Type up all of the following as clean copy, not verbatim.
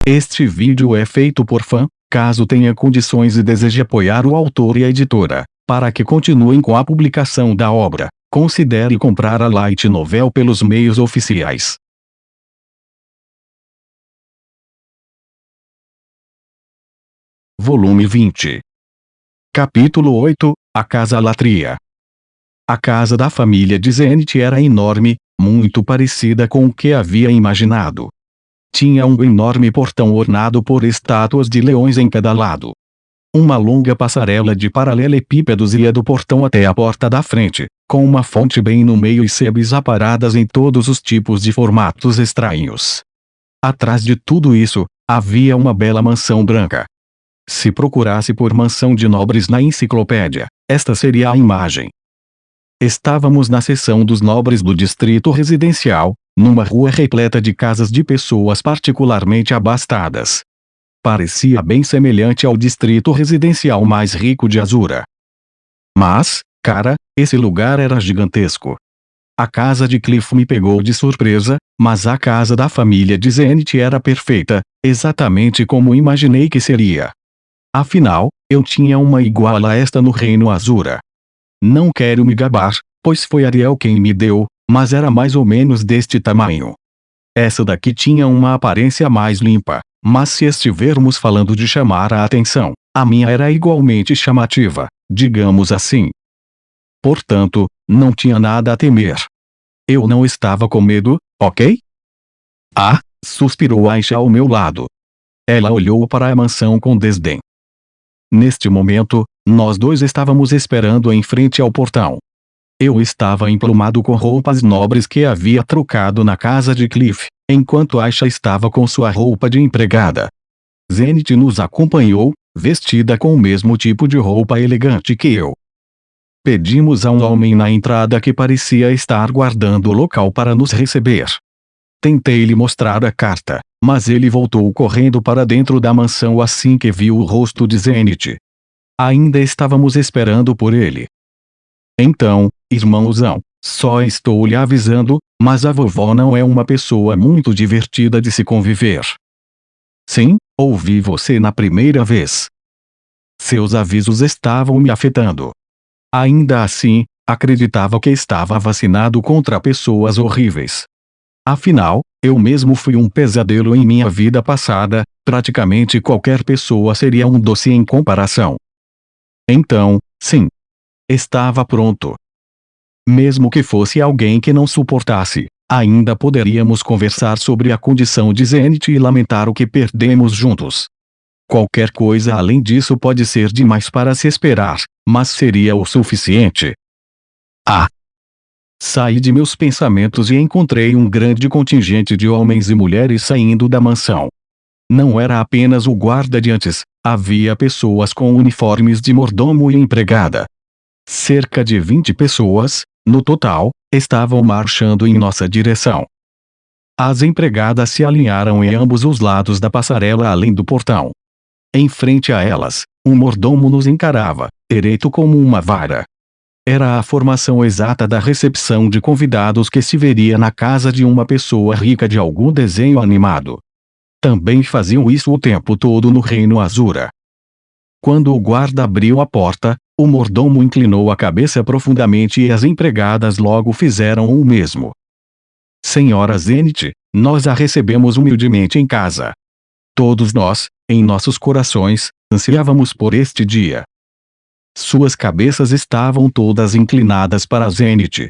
Este vídeo é feito por fã. Caso tenha condições e deseje apoiar o autor e a editora, para que continuem com a publicação da obra, considere comprar a light novel pelos meios oficiais. Volume 20. Capítulo 8, A Casa Latria. A casa da família de Zenith era enorme, muito parecida com o que havia imaginado. Tinha um enorme portão ornado por estátuas de leões em cada lado. Uma longa passarela de paralelepípedos ia do portão até a porta da frente, com uma fonte bem no meio e sebes aparadas em todos os tipos de formatos estranhos. Atrás de tudo isso, havia uma bela mansão branca. Se procurasse por mansão de nobres na enciclopédia, esta seria a imagem. Estávamos na seção dos nobres do distrito residencial, numa rua repleta de casas de pessoas particularmente abastadas. Parecia bem semelhante ao distrito residencial mais rico de Azura. Mas, cara, esse lugar era gigantesco. A casa de Cliff me pegou de surpresa, mas a casa da família de Zenith era perfeita, exatamente como imaginei que seria. Afinal, eu tinha uma igual a esta no Reino Azura. Não quero me gabar, pois foi Ariel quem me deu, mas era mais ou menos deste tamanho. Essa daqui tinha uma aparência mais limpa, mas se estivermos falando de chamar a atenção, a minha era igualmente chamativa, digamos assim. Portanto, não tinha nada a temer. Eu não estava com medo, ok? Ah, suspirou Aisha ao meu lado. Ela olhou para a mansão com desdém. Neste momento, nós dois estávamos esperando em frente ao portão. Eu estava emplumado com roupas nobres que havia trocado na casa de Cliff, enquanto Aisha estava com sua roupa de empregada. Zenith nos acompanhou, vestida com o mesmo tipo de roupa elegante que eu. Pedimos a um homem na entrada que parecia estar guardando o local para nos receber. Tentei lhe mostrar a carta, mas ele voltou correndo para dentro da mansão assim que viu o rosto de Zenith. Ainda estávamos esperando por ele. Então, irmãozão, só estou lhe avisando, mas a vovó não é uma pessoa muito divertida de se conviver. Sim, ouvi você na primeira vez. Seus avisos estavam me afetando. Ainda assim, acreditava que estava vacinado contra pessoas horríveis. Afinal, eu mesmo fui um pesadelo em minha vida passada, praticamente qualquer pessoa seria um doce em comparação. Então, sim. Estava pronto. Mesmo que fosse alguém que não suportasse, ainda poderíamos conversar sobre a condição de Zenith e lamentar o que perdemos juntos. Qualquer coisa além disso pode ser demais para se esperar, mas seria o suficiente. Ah! Saí de meus pensamentos e encontrei um grande contingente de homens e mulheres saindo da mansão. Não era apenas o guarda de antes, havia pessoas com uniformes de mordomo e empregada. Cerca de 20 pessoas, no total, estavam marchando em nossa direção. As empregadas se alinharam em ambos os lados da passarela além do portão. Em frente a elas, um mordomo nos encarava, ereto como uma vara. Era a formação exata da recepção de convidados que se veria na casa de uma pessoa rica de algum desenho animado. Também faziam isso o tempo todo no Reino Azura. Quando o guarda abriu a porta, o mordomo inclinou a cabeça profundamente e as empregadas logo fizeram o mesmo. Senhora Zenith, nós a recebemos humildemente em casa. Todos nós, em nossos corações, ansiávamos por este dia. Suas cabeças estavam todas inclinadas para Zenith.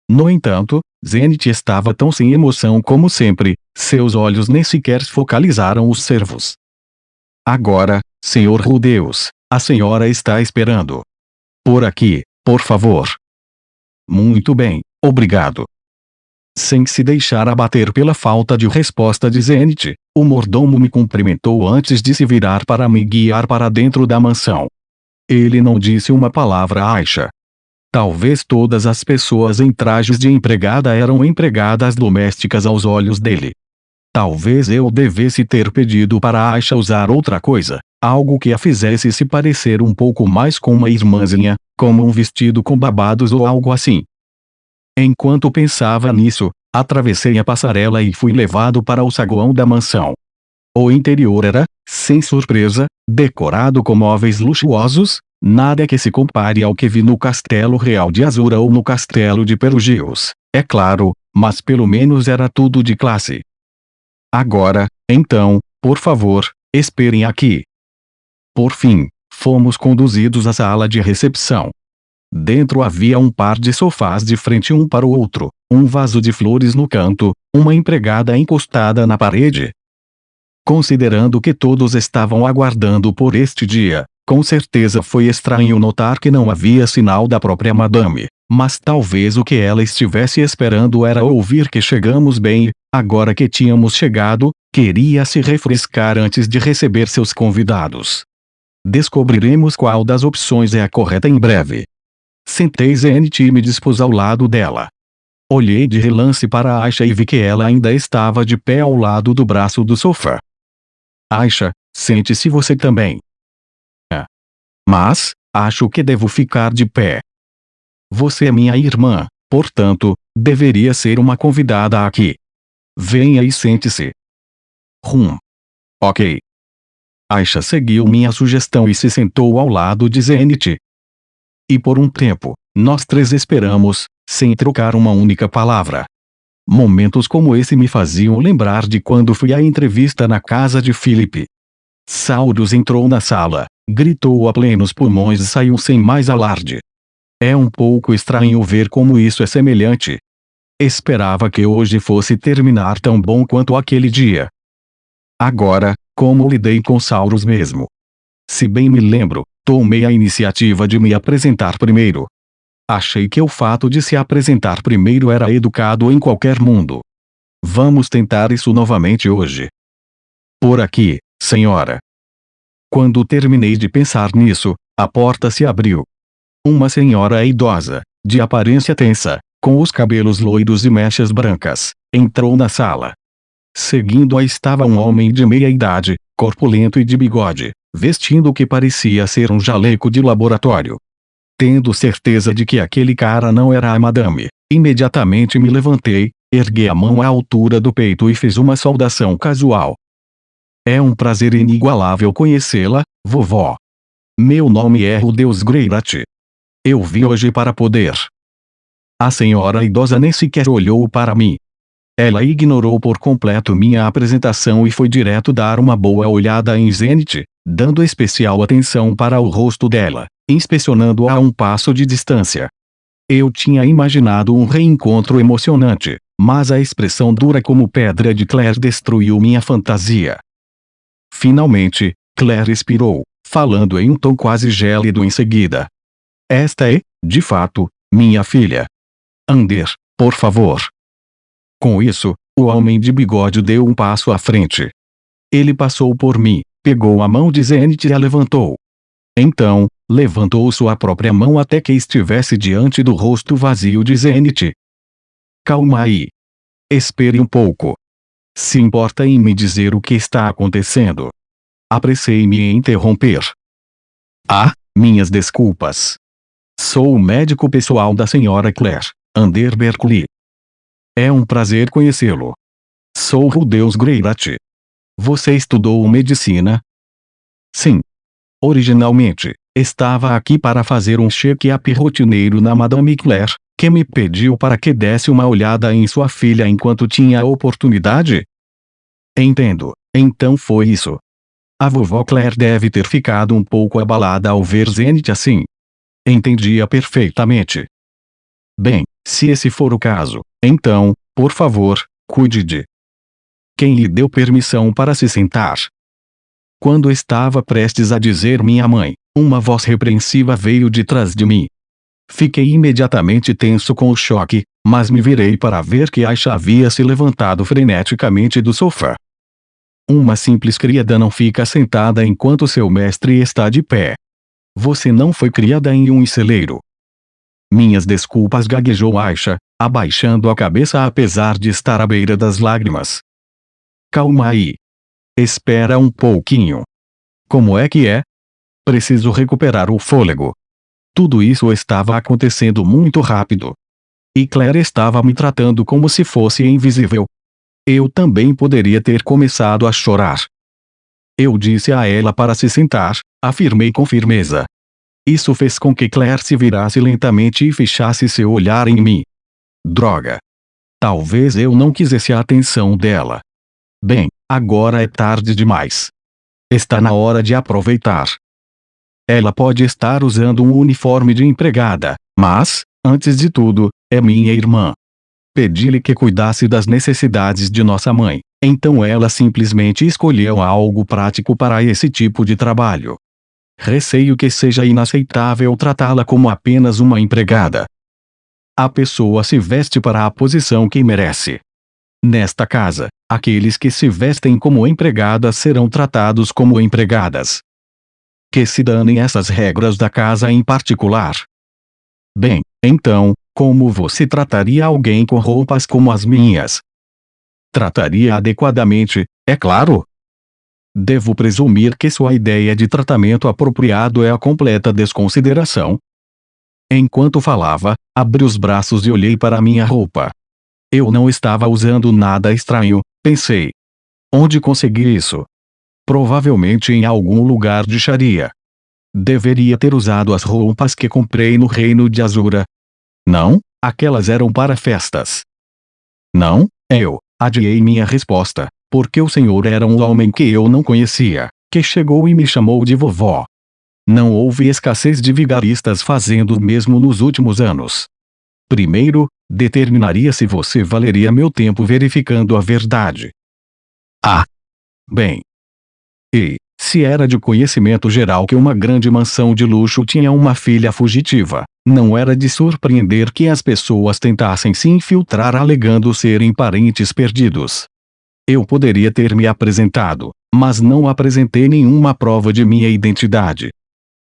No entanto, Zenith estava tão sem emoção como sempre, seus olhos nem sequer focalizaram os servos. Agora, Senhor Rudeus, a senhora está esperando. Por aqui, por favor. Muito bem, obrigado. Sem se deixar abater pela falta de resposta de Zenith, o mordomo me cumprimentou antes de se virar para me guiar para dentro da mansão. Ele não disse uma palavra a Aisha. Talvez todas as pessoas em trajes de empregada eram empregadas domésticas aos olhos dele. Talvez eu devesse ter pedido para Aisha usar outra coisa, algo que a fizesse se parecer um pouco mais com uma irmãzinha, como um vestido com babados ou algo assim. Enquanto pensava nisso, atravessei a passarela e fui levado para o saguão da mansão. O interior era, sem surpresa, decorado com móveis luxuosos, nada que se compare ao que vi no Castelo Real de Azura ou no Castelo de Perugios, é claro, mas pelo menos era tudo de classe. Agora, então, por favor, esperem aqui. Por fim, fomos conduzidos à sala de recepção. Dentro havia um par de sofás de frente um para o outro, um vaso de flores no canto, uma empregada encostada na parede. Considerando que todos estavam aguardando por este dia, com certeza foi estranho notar que não havia sinal da própria madame, mas talvez o que ela estivesse esperando era ouvir que chegamos bem, agora que tínhamos chegado, queria se refrescar antes de receber seus convidados. Descobriremos qual das opções é a correta em breve. Sentei Zenith e me dispus ao lado dela. Olhei de relance para Aisha e vi que ela ainda estava de pé ao lado do braço do sofá. Aisha, sente-se você também. Mas, acho que devo ficar de pé. Você é minha irmã, portanto, deveria ser uma convidada aqui. Venha e sente-se. Ok. Aisha seguiu minha sugestão e se sentou ao lado de Zenith. E por um tempo, nós três esperamos, sem trocar uma única palavra. Momentos como esse me faziam lembrar de quando fui à entrevista na casa de Philip. Saurus entrou na sala, gritou a plenos pulmões e saiu sem mais alarde. É um pouco estranho ver como isso é semelhante. Esperava que hoje fosse terminar tão bom quanto aquele dia. Agora, como lidei com Saurus mesmo? Se bem me lembro, tomei a iniciativa de me apresentar primeiro. Achei que o fato de se apresentar primeiro era educado em qualquer mundo. Vamos tentar isso novamente hoje. Por aqui, senhora. Quando terminei de pensar nisso, a porta se abriu. Uma senhora idosa, de aparência tensa, com os cabelos loiros e mechas brancas, entrou na sala. Seguindo-a estava um homem de meia idade, corpulento e de bigode, vestindo o que parecia ser um jaleco de laboratório. Tendo certeza de que aquele cara não era a madame, imediatamente me levantei, ergui a mão à altura do peito e fiz uma saudação casual. É um prazer inigualável conhecê-la, vovó. Meu nome é Rudeus Greirat. Eu vim hoje para poder. A senhora idosa nem sequer olhou para mim. Ela ignorou por completo minha apresentação e foi direto dar uma boa olhada em Zenith, dando especial atenção para o rosto dela, inspecionando-a a um passo de distância. Eu tinha imaginado um reencontro emocionante, mas a expressão dura como pedra de Claire destruiu minha fantasia. Finalmente, Claire expirou, falando em um tom quase gélido em seguida. Esta é, de fato, minha filha. Ander, por favor. Com isso, o homem de bigode deu um passo à frente. Ele passou por mim, pegou a mão de Zenith e a levantou. Então, levantou sua própria mão até que estivesse diante do rosto vazio de Zenith. Calma aí. Espere um pouco. Se importa em me dizer o que está acontecendo? Apressei-me em interromper. Minhas desculpas. Sou o médico pessoal da senhora Claire, Ander Berkeley. É um prazer conhecê-lo. Sou Rudeus Greirat. Você estudou medicina? Sim. Originalmente, estava aqui para fazer um check-up rotineiro na Madame Claire, que me pediu para que desse uma olhada em sua filha enquanto tinha a oportunidade? Entendo, então foi isso. A vovó Claire deve ter ficado um pouco abalada ao ver Zenith assim. Entendia perfeitamente. Bem, se esse for o caso, então, por favor, cuide de. Quem lhe deu permissão para se sentar? Quando estava prestes a dizer minha mãe, uma voz repreensiva veio de trás de mim. Fiquei imediatamente tenso com o choque, mas me virei para ver que Aisha havia se levantado freneticamente do sofá. Uma simples criada não fica sentada enquanto seu mestre está de pé. Você não foi criada em um celeiro. Minhas desculpas, gaguejou Aisha, abaixando a cabeça apesar de estar à beira das lágrimas. Calma aí. Espera um pouquinho. Como é que é? Preciso recuperar o fôlego. Tudo isso estava acontecendo muito rápido. E Claire estava me tratando como se fosse invisível. Eu também poderia ter começado a chorar. Eu disse a ela para se sentar, afirmei com firmeza. Isso fez com que Claire se virasse lentamente e fechasse seu olhar em mim. Droga! Talvez eu não quisesse a atenção dela. Bem, agora é tarde demais. Está na hora de aproveitar. Ela pode estar usando um uniforme de empregada, mas, antes de tudo, é minha irmã. Pedi-lhe que cuidasse das necessidades de nossa mãe, então ela simplesmente escolheu algo prático para esse tipo de trabalho. Receio que seja inaceitável tratá-la como apenas uma empregada. A pessoa se veste para a posição que merece. Nesta casa, aqueles que se vestem como empregadas serão tratados como empregadas. Que se danem essas regras da casa em particular. Bem, então, como você trataria alguém com roupas como as minhas? Trataria adequadamente, é claro. Devo presumir que sua ideia de tratamento apropriado é a completa desconsideração? Enquanto falava, abri os braços e olhei para minha roupa. Eu não estava usando nada estranho, pensei. Onde consegui isso? Provavelmente em algum lugar de Sharia. Deveria ter usado as roupas que comprei no reino de Azura. Não, aquelas eram para festas. Não, eu adiei minha resposta, porque o senhor era um homem que eu não conhecia, que chegou e me chamou de vovó. Não houve escassez de vigaristas fazendo o mesmo nos últimos anos. Primeiro, determinaria se você valeria meu tempo verificando a verdade. Ah! Bem. E, se era de conhecimento geral que uma grande mansão de luxo tinha uma filha fugitiva, não era de surpreender que as pessoas tentassem se infiltrar alegando serem parentes perdidos. Eu poderia ter me apresentado, mas não apresentei nenhuma prova de minha identidade.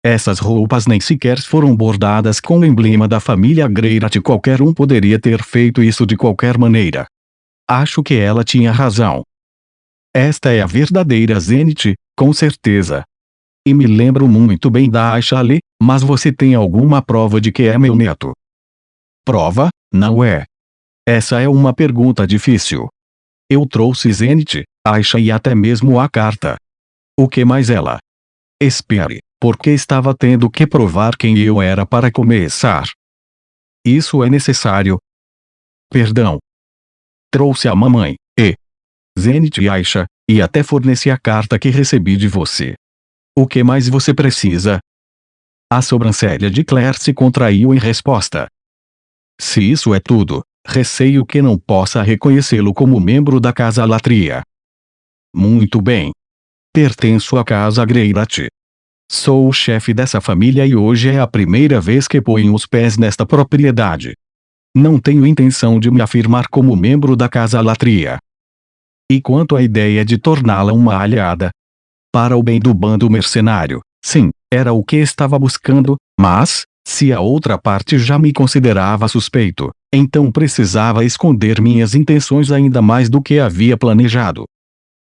Essas roupas nem sequer foram bordadas com o emblema da família Greirat. Qualquer um poderia ter feito isso de qualquer maneira. Acho que ela tinha razão. Esta é a verdadeira Zenith, com certeza. E me lembro muito bem da Aisha Ali, mas você tem alguma prova de que é meu neto? Prova, não é? Essa é uma pergunta difícil. Eu trouxe Zenith, Aisha e até mesmo a carta. O que mais ela? Espere, porque estava tendo que provar quem eu era para começar. Isso é necessário. Perdão. Trouxe a mamãe, Zenith e Aisha, e até forneci a carta que recebi de você. O que mais você precisa? A sobrancelha de Claire se contraiu em resposta. Se isso é tudo, receio que não possa reconhecê-lo como membro da casa Latria. Muito bem. Pertenço à casa Greirat. Sou o chefe dessa família e hoje é a primeira vez que ponho os pés nesta propriedade. Não tenho intenção de me afirmar como membro da casa Latria. E quanto à ideia de torná-la uma aliada? Para o bem do bando mercenário, sim, era o que estava buscando, mas, se a outra parte já me considerava suspeito, então precisava esconder minhas intenções ainda mais do que havia planejado.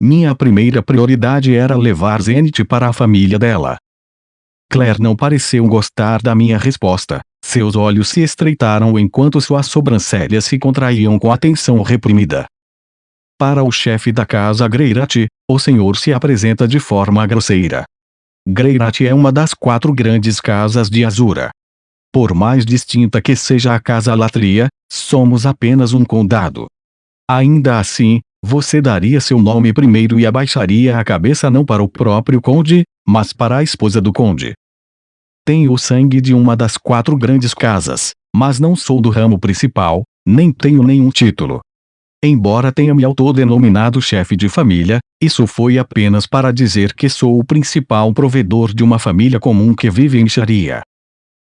Minha primeira prioridade era levar Zenith para a família dela. Claire não pareceu gostar da minha resposta. Seus olhos se estreitaram enquanto suas sobrancelhas se contraíam com a tensão reprimida. Para o chefe da casa Greirat, o senhor se apresenta de forma grosseira. Greirat é uma das 4 grandes casas de Azura. Por mais distinta que seja a casa Latria, somos apenas um condado. Ainda assim, você daria seu nome primeiro e abaixaria a cabeça não para o próprio conde, mas para a esposa do conde. Tenho o sangue de uma das 4 grandes casas, mas não sou do ramo principal, nem tenho nenhum título. Embora tenha me autodenominado chefe de família, isso foi apenas para dizer que sou o principal provedor de uma família comum que vive em Sharia.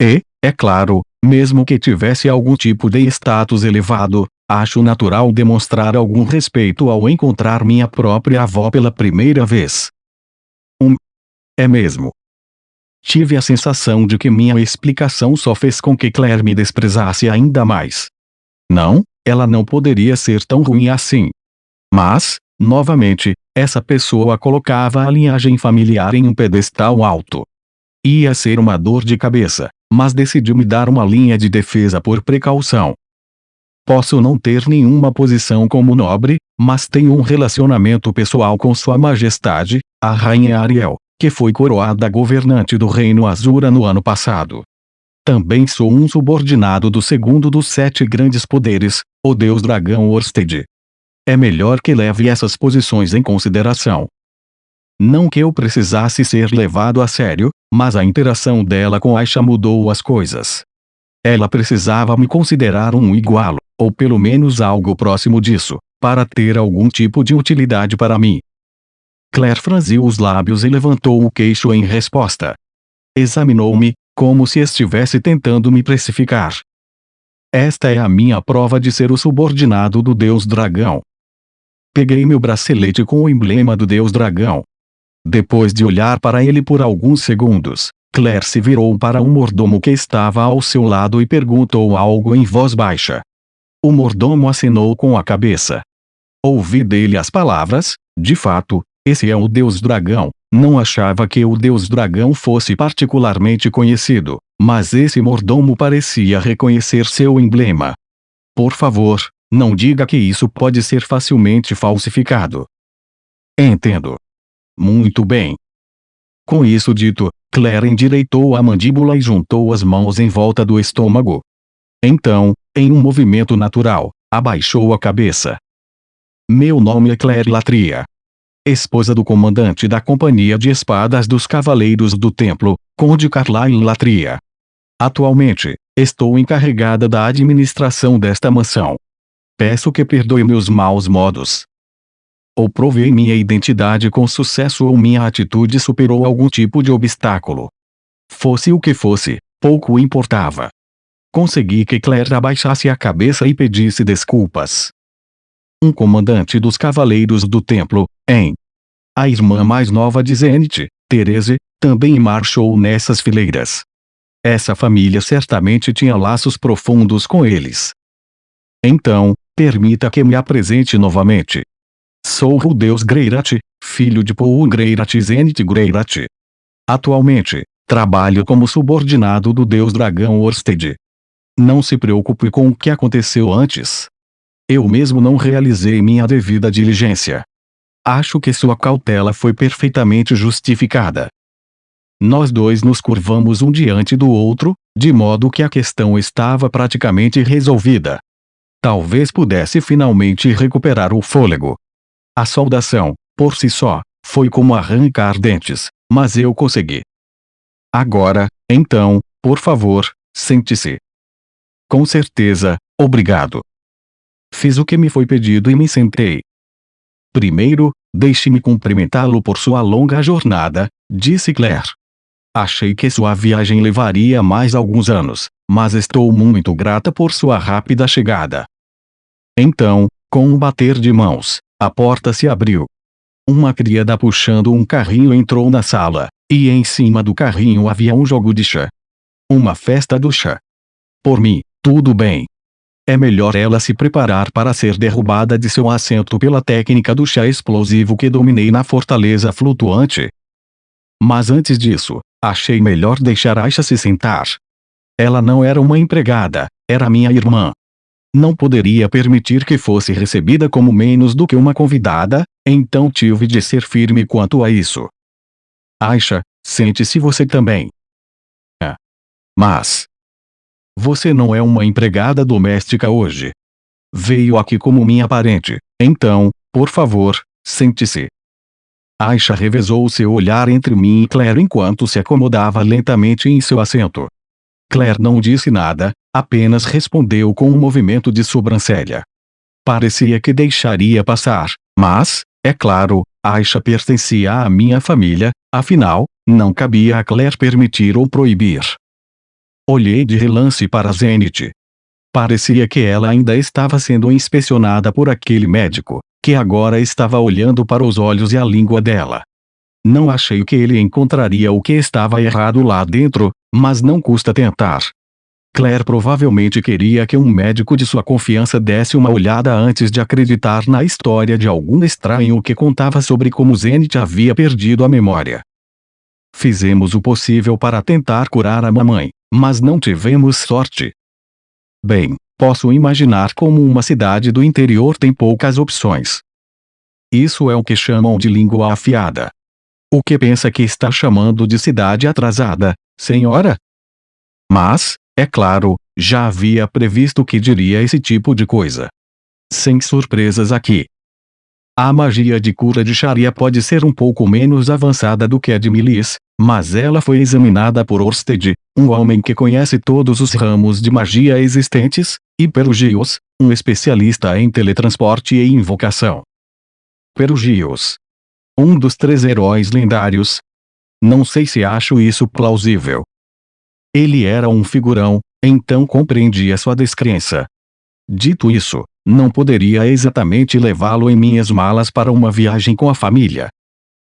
E, é claro, mesmo que tivesse algum tipo de status elevado, acho natural demonstrar algum respeito ao encontrar minha própria avó pela primeira vez. É mesmo. Tive a sensação de que minha explicação só fez com que Claire me desprezasse ainda mais. Não, ela não poderia ser tão ruim assim. Mas, novamente, essa pessoa colocava a linhagem familiar em um pedestal alto. Ia ser uma dor de cabeça, mas decidiu me dar uma linha de defesa por precaução. Posso não ter nenhuma posição como nobre, mas tenho um relacionamento pessoal com Sua Majestade, a rainha Ariel, que foi coroada governante do reino Azura no ano passado. Também sou um subordinado do segundo dos 7 grandes poderes, o deus dragão Orsted. É melhor que leve essas posições em consideração. Não que eu precisasse ser levado a sério, mas a interação dela com Aisha mudou as coisas. Ela precisava me considerar um igualo, ou pelo menos algo próximo disso, para ter algum tipo de utilidade para mim. Claire franziu os lábios e levantou o queixo em resposta. Examinou-me, como se estivesse tentando me precificar. Esta é a minha prova de ser o subordinado do Deus Dragão. Peguei meu bracelete com o emblema do Deus Dragão. Depois de olhar para ele por alguns segundos, Claire se virou para um mordomo que estava ao seu lado e perguntou algo em voz baixa. O mordomo acenou com a cabeça. Ouvi dele as palavras: de fato, esse é o Deus Dragão. Não achava que o Deus Dragão fosse particularmente conhecido, mas esse mordomo parecia reconhecer seu emblema. Por favor, não diga que isso pode ser facilmente falsificado. Entendo. Muito bem. Com isso dito, Claire endireitou a mandíbula e juntou as mãos em volta do estômago. Então, em um movimento natural, abaixou a cabeça. Meu nome é Claire Latria, esposa do comandante da Companhia de Espadas dos Cavaleiros do Templo, Conde Carlyle Latria. Atualmente, estou encarregada da administração desta mansão. Peço que perdoe meus maus modos. Ou provei minha identidade com sucesso ou minha atitude superou algum tipo de obstáculo. Fosse o que fosse, pouco importava. Consegui que Claire abaixasse a cabeça e pedisse desculpas. Um comandante dos Cavaleiros do Templo, a irmã mais nova de Zenith, Therese, também marchou nessas fileiras. Essa família certamente tinha laços profundos com eles. Então, permita que me apresente novamente. Sou o deus Greirat, filho de Paul Greirat e Zenith Greirat. Atualmente, trabalho como subordinado do deus dragão Orsted. Não se preocupe com o que aconteceu antes. Eu mesmo não realizei minha devida diligência. Acho que sua cautela foi perfeitamente justificada. Nós dois nos curvamos um diante do outro, de modo que a questão estava praticamente resolvida. Talvez pudesse finalmente recuperar o fôlego. A saudação, por si só, foi como arrancar dentes, mas eu consegui. Agora, então, por favor, sente-se. Com certeza, obrigado. Fiz o que me foi pedido e me sentei. Primeiro, deixe-me cumprimentá-lo por sua longa jornada, disse Claire. Achei que sua viagem levaria mais alguns anos, mas estou muito grata por sua rápida chegada. Então, com um bater de mãos, a porta se abriu. Uma criada puxando um carrinho entrou na sala, e em cima do carrinho havia um jogo de chá. Uma festa do chá. Por mim, tudo bem. É melhor ela se preparar para ser derrubada de seu assento pela técnica do chá explosivo que dominei na fortaleza flutuante. Mas antes disso, achei melhor deixar Aisha se sentar. Ela não era uma empregada, era minha irmã. Não poderia permitir que fosse recebida como menos do que uma convidada, então tive de ser firme quanto a isso. Aisha, sente-se você também. Mas você não é uma empregada doméstica hoje. Veio aqui como minha parente, então, por favor, sente-se. Aisha revezou seu olhar entre mim e Claire enquanto se acomodava lentamente em seu assento. Claire não disse nada, apenas respondeu com um movimento de sobrancelha. Parecia que deixaria passar, mas, é claro, Aisha pertencia à minha família, afinal, não cabia a Claire permitir ou proibir. Olhei de relance para Zenith. Parecia que ela ainda estava sendo inspecionada por aquele médico, que agora estava olhando para os olhos e a língua dela. Não achei que ele encontraria o que estava errado lá dentro, mas não custa tentar. Claire provavelmente queria que um médico de sua confiança desse uma olhada antes de acreditar na história de algum estranho que contava sobre como Zenith havia perdido a memória. Fizemos o possível para tentar curar a mamãe, mas não tivemos sorte. Bem, posso imaginar como uma cidade do interior tem poucas opções. Isso é o que chamam de língua afiada. O que pensa que está chamando de cidade atrasada, senhora? Mas, é claro, já havia previsto que diria esse tipo de coisa. Sem surpresas aqui. A magia de cura de Sharia pode ser um pouco menos avançada do que a de Milis, mas ela foi examinada por Orsted, um homem que conhece todos os ramos de magia existentes, e Perugius, um especialista em teletransporte e invocação. Perugius. Um dos 3 heróis lendários. Não sei se acho isso plausível. Ele era um figurão, então compreendia sua descrença. Dito isso, não poderia exatamente levá-lo em minhas malas para uma viagem com a família.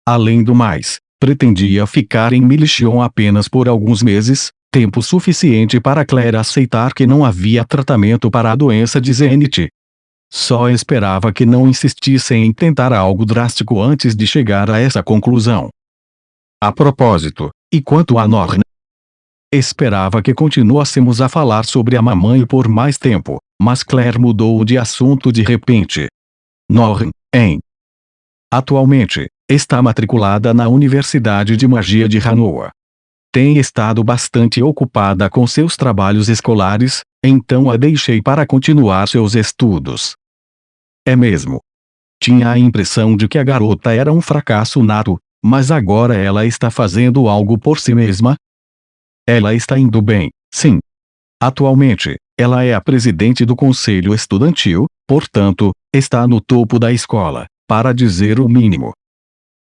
Além do mais, pretendia ficar em Milichion apenas por alguns meses, tempo suficiente para Claire aceitar que não havia tratamento para a doença de Zenith. Só esperava que não insistissem em tentar algo drástico antes de chegar a essa conclusão. A propósito, e quanto a Norn? Esperava que continuássemos a falar sobre a mamãe por mais tempo, mas Claire mudou de assunto de repente. Norn, hein? Atualmente, está matriculada na Universidade de Magia de Hanoa. Tem estado bastante ocupada com seus trabalhos escolares, então a deixei para continuar seus estudos. É mesmo. Tinha a impressão de que a garota era um fracasso nato, mas agora ela está fazendo algo por si mesma? Ela está indo bem, sim. Atualmente, ela é a presidente do conselho estudantil, portanto, está no topo da escola, para dizer o mínimo.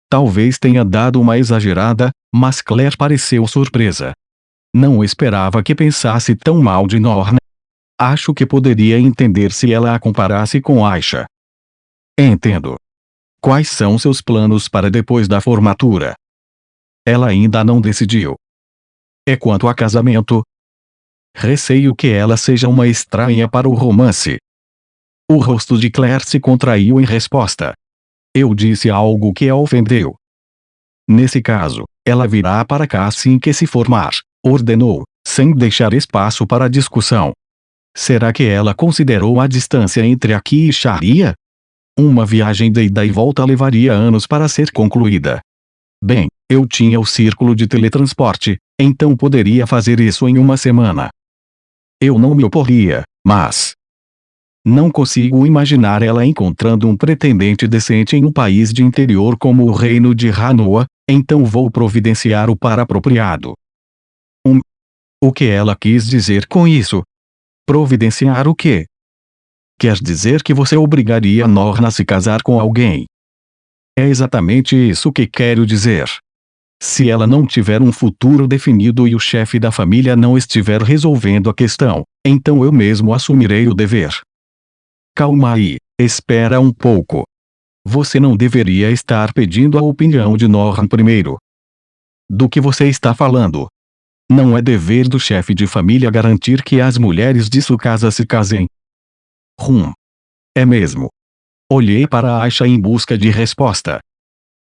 Talvez tenha dado uma exagerada, mas Claire pareceu surpresa. Não esperava que pensasse tão mal de Norn. Acho que poderia entender se ela a comparasse com Aisha. Entendo. Quais são seus planos para depois da formatura? Ela ainda não decidiu. É quanto a casamento. Receio que ela seja uma estranha para o romance. O rosto de Claire se contraiu em resposta. Eu disse algo que a ofendeu. Nesse caso, ela virá para cá assim que se formar, ordenou, sem deixar espaço para discussão. Será que ela considerou a distância entre aqui e Sharia? Uma viagem de ida e volta levaria anos para ser concluída. Bem, eu tinha o círculo de teletransporte, então poderia fazer isso em uma semana. Eu não me oporria, mas não consigo imaginar ela encontrando um pretendente decente em um país de interior como o reino de Hanoa, então vou providenciar o par apropriado. O que ela quis dizer com isso? Providenciar o quê? Quer dizer que você obrigaria Norn a se casar com alguém. É exatamente isso que quero dizer. Se ela não tiver um futuro definido e o chefe da família não estiver resolvendo a questão, então eu mesmo assumirei o dever. Calma aí, espera um pouco. Você não deveria estar pedindo a opinião de Norn primeiro. Do que você está falando? Não é dever do chefe de família garantir que as mulheres de sua casa se casem. É mesmo. Olhei para Aisha em busca de resposta.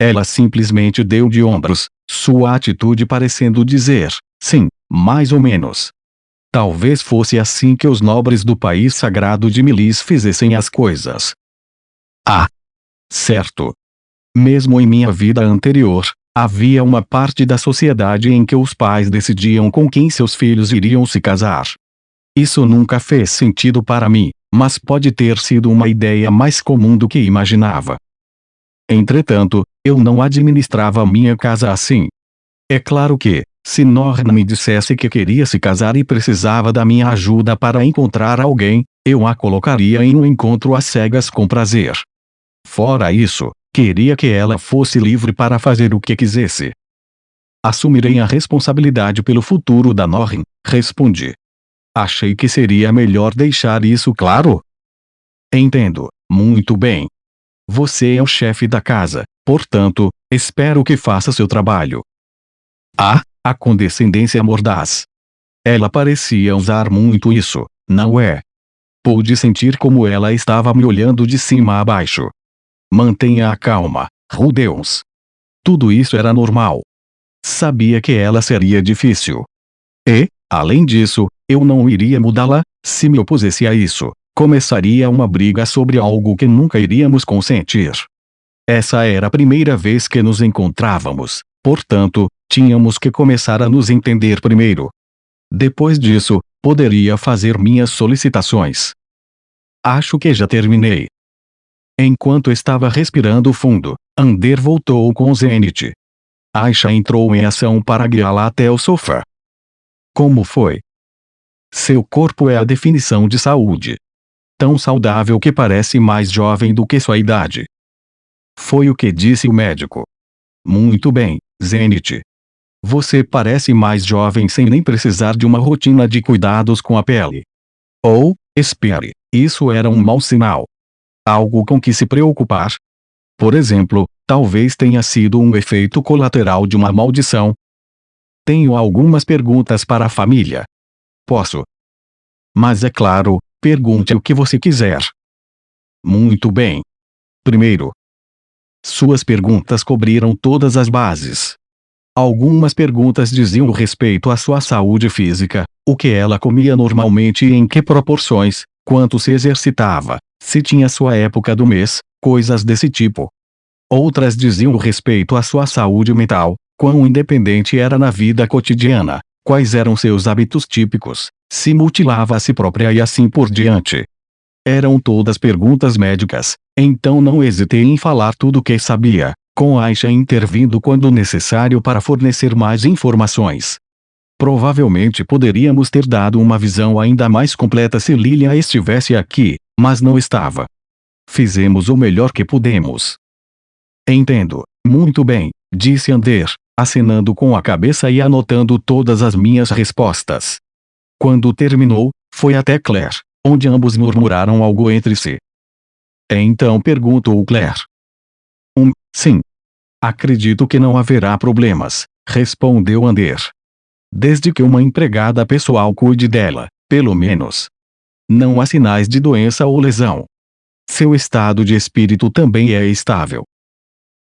Ela simplesmente deu de ombros, sua atitude parecendo dizer, sim, mais ou menos. Talvez fosse assim que os nobres do país sagrado de Milis fizessem as coisas. Ah! Certo. Mesmo em minha vida anterior, havia uma parte da sociedade em que os pais decidiam com quem seus filhos iriam se casar. Isso nunca fez sentido para mim, mas pode ter sido uma ideia mais comum do que imaginava. Entretanto, eu não administrava minha casa assim. É claro que, se Norn me dissesse que queria se casar e precisava da minha ajuda para encontrar alguém, eu a colocaria em um encontro às cegas com prazer. Fora isso, queria que ela fosse livre para fazer o que quisesse. Assumirei a responsabilidade pelo futuro da Norn, respondi. Achei que seria melhor deixar isso claro. Entendo, muito bem. Você é o chefe da casa, portanto, espero que faça seu trabalho. Ah, a condescendência mordaz. Ela parecia usar muito isso, não é? Pude sentir como ela estava me olhando de cima a baixo. Mantenha a calma, Rudeus. Tudo isso era normal. Sabia que ela seria difícil. E, além disso, eu não iria mudá-la. Se me opusesse a isso, começaria uma briga sobre algo que nunca iríamos consentir. Essa era a primeira vez que nos encontrávamos, portanto, tínhamos que começar a nos entender primeiro. Depois disso, poderia fazer minhas solicitações. Acho que já terminei. Enquanto estava respirando fundo, Ander voltou com Zenith. Aisha entrou em ação para guiá-la até o sofá. Como foi? Seu corpo é a definição de saúde. Tão saudável que parece mais jovem do que sua idade. Foi o que disse o médico. Muito bem, Zenith. Você parece mais jovem sem nem precisar de uma rotina de cuidados com a pele. Ou, espere, isso era um mau sinal. Algo com que se preocupar? Por exemplo, talvez tenha sido um efeito colateral de uma maldição. Tenho algumas perguntas para a família. Posso? Mas é claro, pergunte o que você quiser. Muito bem. Primeiro, suas perguntas cobriram todas as bases. Algumas perguntas diziam respeito à sua saúde física, o que ela comia normalmente e em que proporções, quanto se exercitava, se tinha sua época do mês, coisas desse tipo. Outras diziam respeito à sua saúde mental, quão independente era na vida cotidiana, quais eram seus hábitos típicos, se mutilava a si própria e assim por diante. Eram todas perguntas médicas, então não hesitei em falar tudo o que sabia, com Aisha intervindo quando necessário para fornecer mais informações. Provavelmente poderíamos ter dado uma visão ainda mais completa se Lilia estivesse aqui, mas não estava. Fizemos o melhor que pudemos. Entendo. Muito bem, disse Ander, acenando com a cabeça e anotando todas as minhas respostas. Quando terminou, foi até Claire, onde ambos murmuraram algo entre si. Então perguntou Claire. Sim. Acredito que não haverá problemas, respondeu Ander. Desde que uma empregada pessoal cuide dela, pelo menos. Não há sinais de doença ou lesão. Seu estado de espírito também é estável.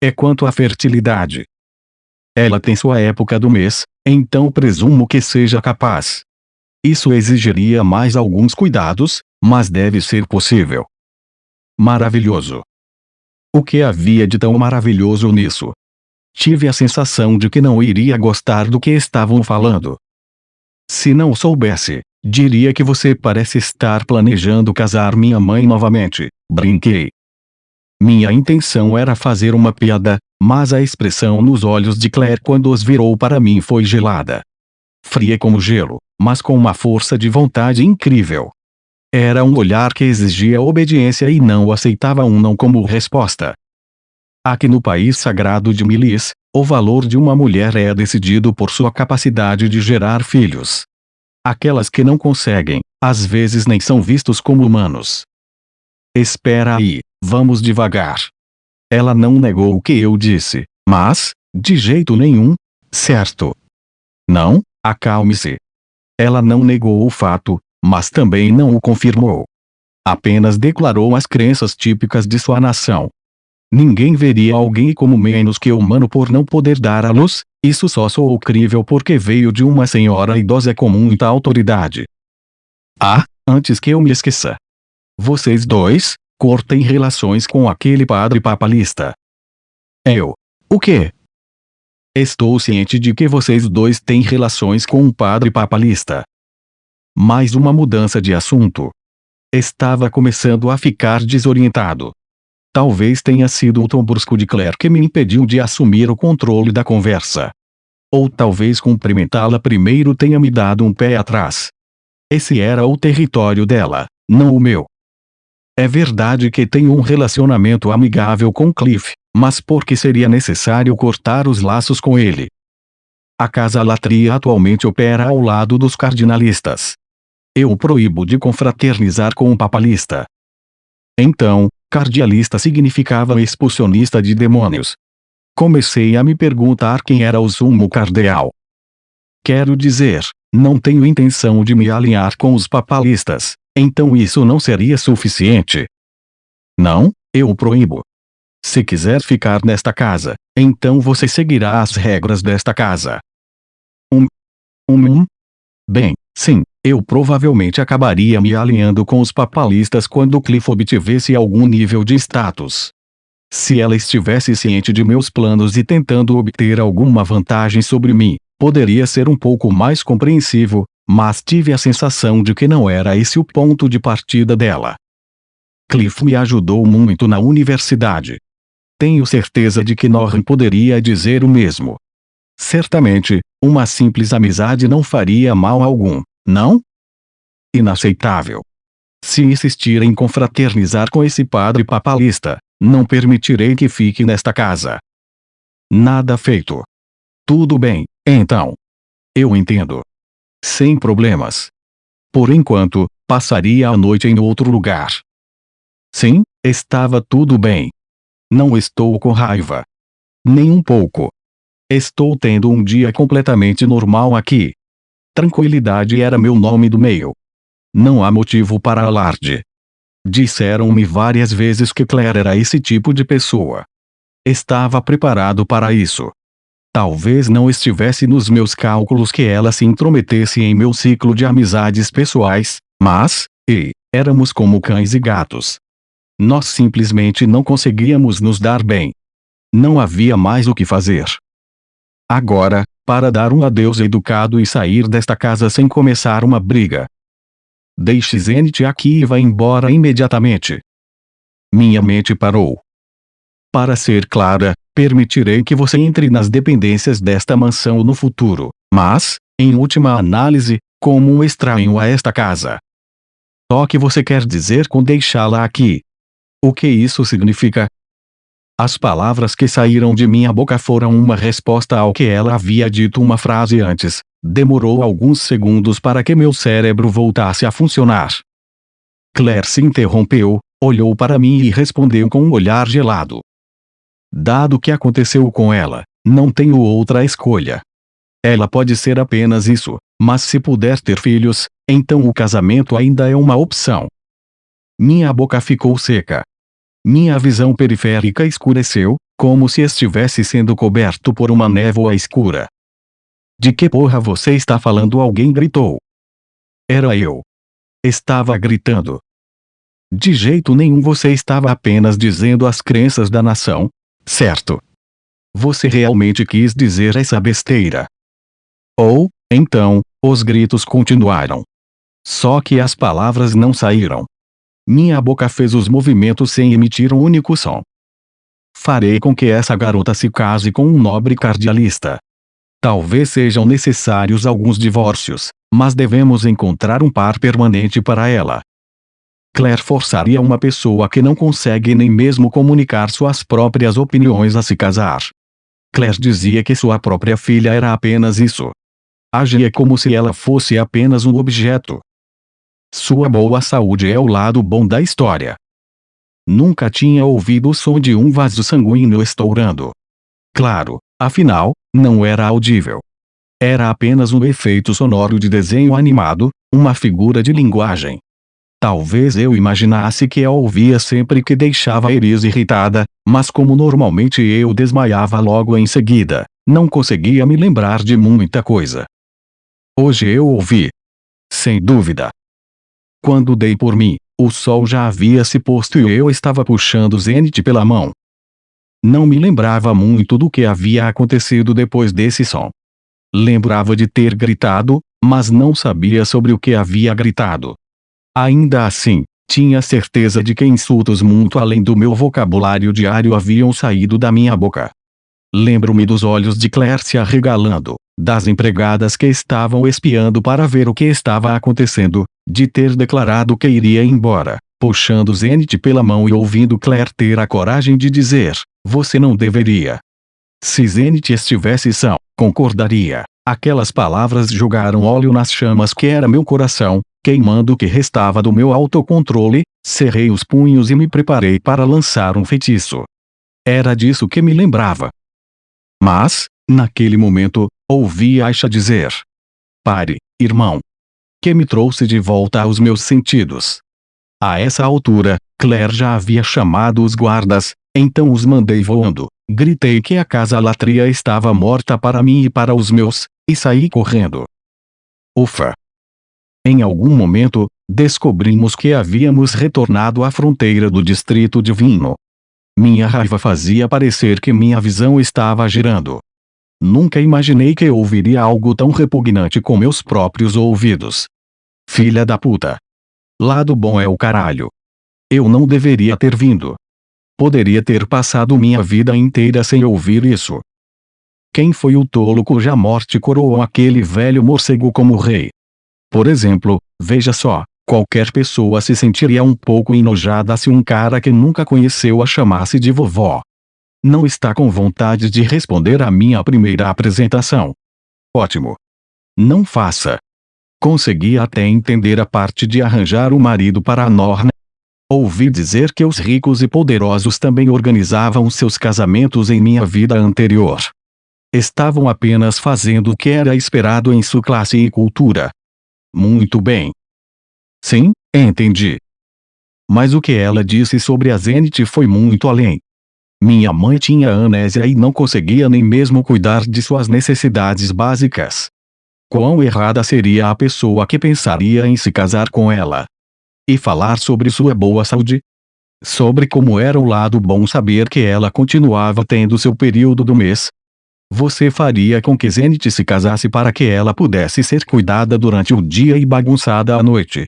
É quanto à fertilidade. Ela tem sua época do mês, então presumo que seja capaz. Isso exigiria mais alguns cuidados, mas deve ser possível. Maravilhoso. O que havia de tão maravilhoso nisso? Tive a sensação de que não iria gostar do que estavam falando. Se não soubesse, diria que você parece estar planejando casar minha mãe novamente, brinquei. Minha intenção era fazer uma piada, mas a expressão nos olhos de Claire quando os virou para mim foi gelada. Fria como gelo, mas com uma força de vontade incrível. Era um olhar que exigia obediência e não aceitava um não como resposta. Aqui no país sagrado de Milis, o valor de uma mulher é decidido por sua capacidade de gerar filhos. Aquelas que não conseguem, às vezes nem são vistos como humanos. Espera aí, vamos devagar. Ela não negou o que eu disse, mas, de jeito nenhum, certo. Não, acalme-se. Ela não negou o fato, mas também não o confirmou. Apenas declarou as crenças típicas de sua nação. Ninguém veria alguém como menos que humano por não poder dar à luz, isso só soou crível porque veio de uma senhora idosa com muita autoridade. Ah, antes que eu me esqueça. Vocês dois, cortem relações com aquele padre papalista. Eu. O quê? Estou ciente de que vocês dois têm relações com um padre papalista. Mais uma mudança de assunto. Estava começando a ficar desorientado. Talvez tenha sido o tom brusco de Claire que me impediu de assumir o controle da conversa. Ou talvez cumprimentá-la primeiro tenha me dado um pé atrás. Esse era o território dela, não o meu. É verdade que tenho um relacionamento amigável com Cliff, mas por que seria necessário cortar os laços com ele? A Casa Latria atualmente opera ao lado dos cardinalistas. Eu o proíbo de confraternizar com um papalista. Então, cardialista significava expulsionista de demônios. Comecei a me perguntar quem era o sumo cardeal. Quero dizer, não tenho intenção de me alinhar com os papalistas, então isso não seria suficiente. Não, eu o proíbo. Se quiser ficar nesta casa, então você seguirá as regras desta casa. Bem, sim, eu provavelmente acabaria me alinhando com os papalistas quando Cliff obtivesse algum nível de status. Se ela estivesse ciente de meus planos e tentando obter alguma vantagem sobre mim, poderia ser um pouco mais compreensivo, mas tive a sensação de que não era esse o ponto de partida dela. Cliff me ajudou muito na universidade. Tenho certeza de que Norrin poderia dizer o mesmo. Certamente, uma simples amizade não faria mal algum, não? Inaceitável. Se insistir em confraternizar com esse padre papalista, não permitirei que fique nesta casa. Nada feito. Tudo bem, então. Eu entendo. Sem problemas. Por enquanto, passaria a noite em outro lugar. Sim, estava tudo bem. Não estou com raiva. Nem um pouco. Estou tendo um dia completamente normal aqui. Tranquilidade era meu nome do meio. Não há motivo para alarde. Disseram-me várias vezes que Claire era esse tipo de pessoa. Estava preparado para isso. Talvez não estivesse nos meus cálculos que ela se intrometesse em meu ciclo de amizades pessoais, mas, éramos como cães e gatos. Nós simplesmente não conseguíamos nos dar bem. Não havia mais o que fazer. Agora, para dar um adeus educado e sair desta casa sem começar uma briga. Deixe Zenith aqui e vá embora imediatamente. Minha mente parou. Para ser clara, permitirei que você entre nas dependências desta mansão no futuro, mas, em última análise, como um estranho a esta casa. Só que você quer dizer com deixá-la aqui. O que isso significa? As palavras que saíram de minha boca foram uma resposta ao que ela havia dito uma frase antes. Demorou alguns segundos para que meu cérebro voltasse a funcionar. Claire se interrompeu, olhou para mim e respondeu com um olhar gelado. Dado o que aconteceu com ela, não tenho outra escolha. Ela pode ser apenas isso, mas se puder ter filhos, então o casamento ainda é uma opção. Minha boca ficou seca. Minha visão periférica escureceu, como se estivesse sendo coberto por uma névoa escura. De que porra você está falando? Alguém gritou. Era eu. Estava gritando. De jeito nenhum, você estava apenas dizendo as crenças da nação, certo? Você realmente quis dizer essa besteira. Ou, então, os gritos continuaram. Só que as palavras não saíram. Minha boca fez os movimentos sem emitir um único som. Farei com que essa garota se case com um nobre cardialista. Talvez sejam necessários alguns divórcios, mas devemos encontrar um par permanente para ela. Claire forçaria uma pessoa que não consegue nem mesmo comunicar suas próprias opiniões a se casar. Claire dizia que sua própria filha era apenas isso. Agia como se ela fosse apenas um objeto. Sua boa saúde é o lado bom da história. Nunca tinha ouvido o som de um vaso sanguíneo estourando. Claro, afinal, não era audível. Era apenas um efeito sonoro de desenho animado, uma figura de linguagem. Talvez eu imaginasse que a ouvia sempre que deixava a Iris irritada, mas como normalmente eu desmaiava logo em seguida, não conseguia me lembrar de muita coisa. Hoje eu ouvi. Sem dúvida. Quando dei por mim, o sol já havia se posto e eu estava puxando Zenith pela mão. Não me lembrava muito do que havia acontecido depois desse som. Lembrava de ter gritado, mas não sabia sobre o que havia gritado. Ainda assim, tinha certeza de que insultos muito além do meu vocabulário diário haviam saído da minha boca. Lembro-me dos olhos de Claire se arregalando, das empregadas que estavam espiando para ver o que estava acontecendo, de ter declarado que iria embora, puxando Zenith pela mão e ouvindo Claire ter a coragem de dizer, você não deveria. Se Zenith estivesse são, concordaria. Aquelas palavras jogaram óleo nas chamas que era meu coração, queimando o que restava do meu autocontrole, cerrei os punhos e me preparei para lançar um feitiço. Era disso que me lembrava. Mas, naquele momento, ouvi Aisha dizer. Pare, irmão. Que me trouxe de volta aos meus sentidos. A essa altura, Claire já havia chamado os guardas, então os mandei voando. Gritei que a casa-latria estava morta para mim e para os meus, e saí correndo. Ufa! Em algum momento, descobrimos que havíamos retornado à fronteira do distrito divino. Minha raiva fazia parecer que minha visão estava girando. Nunca imaginei que eu ouviria algo tão repugnante com meus próprios ouvidos. Filha da puta. Lado bom é o caralho. Eu não deveria ter vindo. Poderia ter passado minha vida inteira sem ouvir isso. Quem foi o tolo cuja morte coroou aquele velho morcego como rei? Por exemplo, veja só, qualquer pessoa se sentiria um pouco enojada se um cara que nunca conheceu a chamasse de vovó. Não está com vontade de responder à minha primeira apresentação? Ótimo. Não faça. Consegui até entender a parte de arranjar um marido para a Norna. Ouvi dizer que os ricos e poderosos também organizavam seus casamentos em minha vida anterior. Estavam apenas fazendo o que era esperado em sua classe e cultura. Muito bem. Sim, entendi. Mas o que ela disse sobre a Zenith foi muito além. Minha mãe tinha amnésia e não conseguia nem mesmo cuidar de suas necessidades básicas. Quão errada seria a pessoa que pensaria em se casar com ela? E falar sobre sua boa saúde? Sobre como era o lado bom saber que ela continuava tendo seu período do mês? Você faria com que Zenith se casasse para que ela pudesse ser cuidada durante o dia e bagunçada à noite?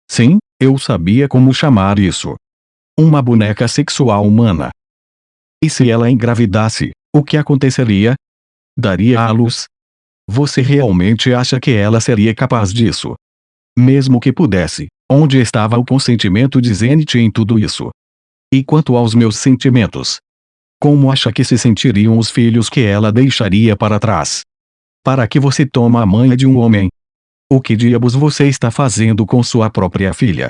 Sim, eu sabia como chamar isso. Uma boneca sexual humana. E se ela engravidasse, o que aconteceria? Daria à luz? Você realmente acha que ela seria capaz disso? Mesmo que pudesse, onde estava o consentimento de Zenith em tudo isso? E quanto aos meus sentimentos? Como acha que se sentiriam os filhos que ela deixaria para trás? Para que você toma a manha de um homem? O que diabos você está fazendo com sua própria filha?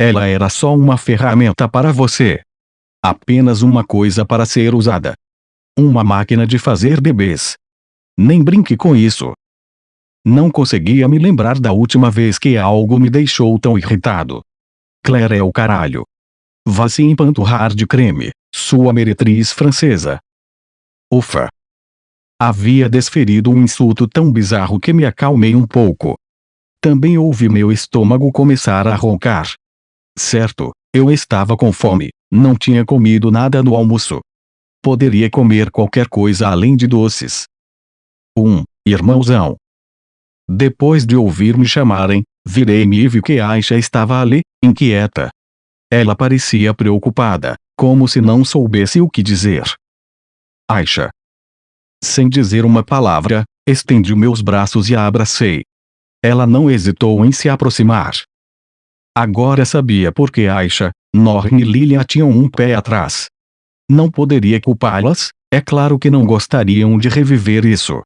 Ela era só uma ferramenta para você. Apenas uma coisa para ser usada. Uma máquina de fazer bebês. Nem brinque com isso. Não conseguia me lembrar da última vez que algo me deixou tão irritado. Claire é o caralho. Vá se empanturrar de creme, sua meretriz francesa. Ufa. Havia desferido um insulto tão bizarro que me acalmei um pouco. Também ouvi meu estômago começar a roncar. Certo, eu estava com fome, não tinha comido nada no almoço. Poderia comer qualquer coisa além de doces. Irmãozão. Depois de ouvir me chamarem, virei-me e vi que Aisha estava ali, inquieta. Ela parecia preocupada, como se não soubesse o que dizer. Aisha. Sem dizer uma palavra, estendi meus braços e a abracei. Ela não hesitou em se aproximar. Agora sabia por que Aisha, Norn e Lilian tinham um pé atrás. Não poderia culpá-las, é claro que não gostariam de reviver isso.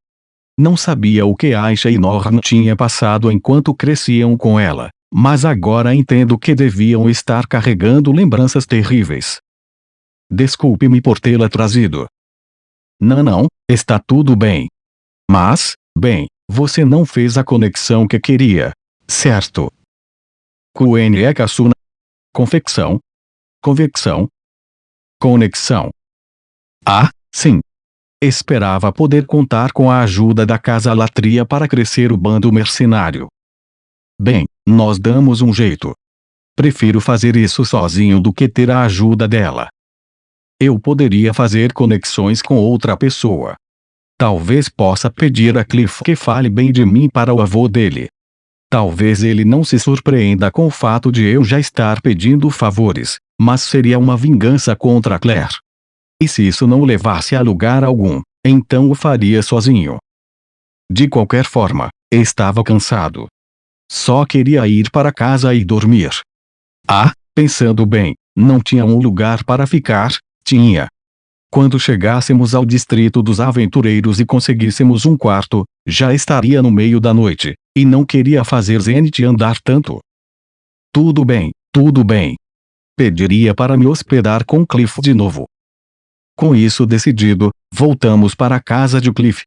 Não sabia o que Aisha e Norn tinham passado enquanto cresciam com ela, mas agora entendo que deviam estar carregando lembranças terríveis. Desculpe-me por tê-la trazido. Não, está tudo bem. Mas, bem, você não fez a conexão que queria, certo? QN é Kassuna. Confecção. Convecção. Conexão. Ah, sim. Esperava poder contar com a ajuda da Casa Latria para crescer o bando mercenário. Bem, nós damos um jeito. Prefiro fazer isso sozinho do que ter a ajuda dela. Eu poderia fazer conexões com outra pessoa. Talvez possa pedir a Cliff que fale bem de mim para o avô dele. Talvez ele não se surpreenda com o fato de eu já estar pedindo favores, mas seria uma vingança contra Claire. E se isso não levasse a lugar algum, então o faria sozinho. De qualquer forma, estava cansado. Só queria ir para casa e dormir. Ah, pensando bem, não tinha um lugar para ficar, tinha. Quando chegássemos ao distrito dos aventureiros e conseguíssemos um quarto, já estaria no meio da noite, e não queria fazer Zenith andar tanto. Tudo bem, tudo bem. Pediria para me hospedar com Cliff de novo. Com isso decidido, voltamos para a casa de Cliff,